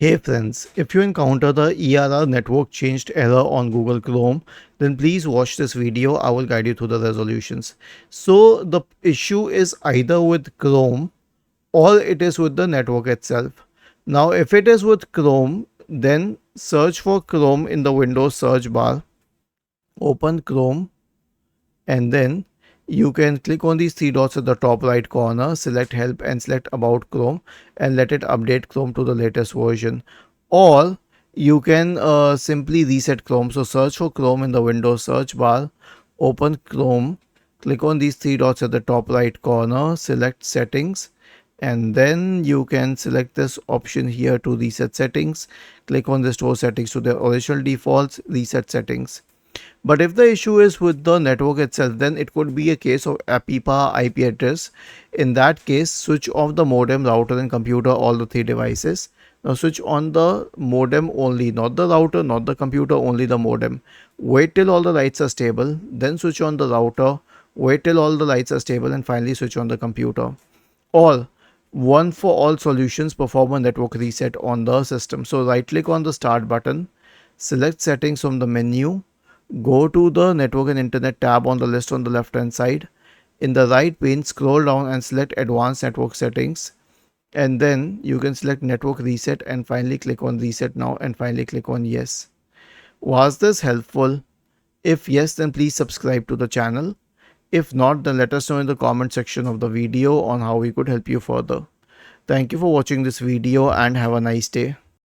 Hey friends, if you encounter the ERR network changed error on Google Chrome, then please watch this video. I will guide you through the resolutions. So the issue is either with Chrome or it is with the network itself. Now if it is with Chrome, then search for Chrome in the Windows search bar, open Chrome, and then you can click on these three dots at the top right corner, select help and select about Chrome and let it update Chrome to the latest version. Or you can simply reset Chrome. So search for Chrome in the Windows search bar, open Chrome, click on these three dots at the top right corner, select settings, and then you can select this option here to reset settings. Click on restore settings to their original defaults, reset settings. But if the issue is with the network itself, then it could be a case of APIPA IP address. In that case, switch off the modem, router and computer, all the three devices. Now switch on the modem only, not the router, not the computer, only the modem. Wait till all the lights are stable, then switch on the router, wait till all the lights are stable and finally switch on the computer. Or one for all solutions, perform a network reset on the system. So right click on the start button, select settings from the menu, go to the network and internet tab on the list on the left hand side. In the right pane, scroll down and select advanced network settings, and then you can select network reset and finally click on reset now and finally click on yes. Was this helpful? If yes, then please subscribe to the channel. If not, then let us know in the comment section of the video on how we could help you further. Thank you for watching this video and have a nice day.